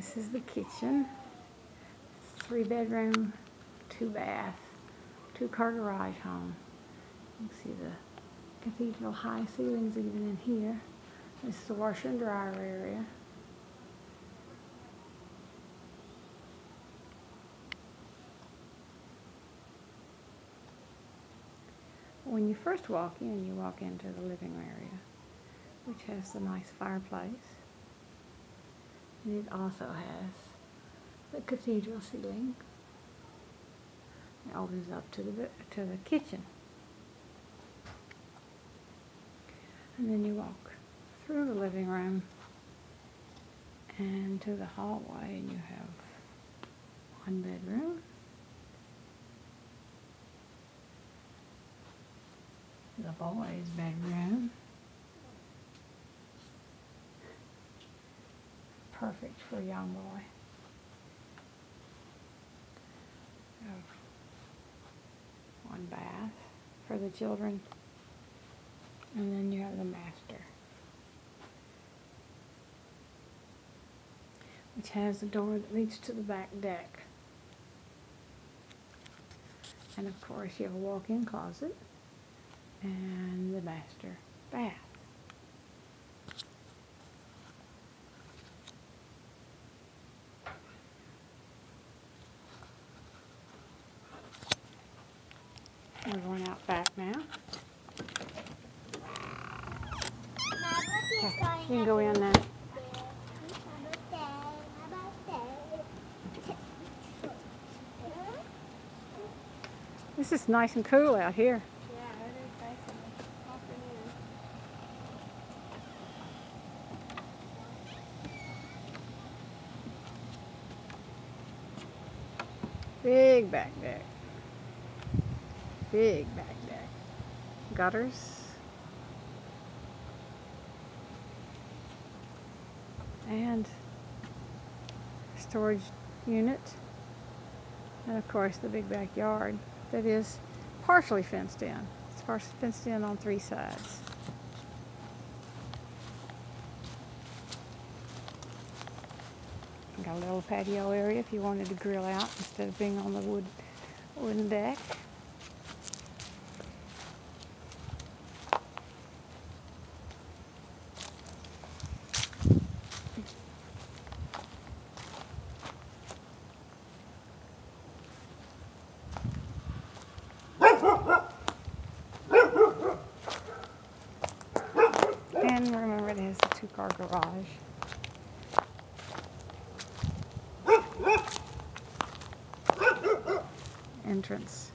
This is the kitchen. 3-bedroom, 2-bath, 2-car garage home. You can see the cathedral high ceilings even in here. This is the washer and dryer area. When you first walk in, you walk into the living area, which has a nice fireplace. And it also has the cathedral ceiling. It opens up to the kitchen. And then you walk through the living room and to the hallway, and you have 1 bedroom. The boys' bedroom. Perfect for a young boy. One bath for the children. And then you have the master, which has a door that leads to the back deck. And of course you have a walk-in closet and the master bath. We're going out back now. Okay, you can go in now. This is nice and cool out here. Yeah, it is nice and hopping Big back deck. Big back deck. Gutters. And storage unit. And of course the big backyard that is partially fenced in. It's partially fenced in on 3 sides. Got a little patio area if you wanted to grill out instead of being on the wooden deck. And remember, it has a 2-car garage. Entrance.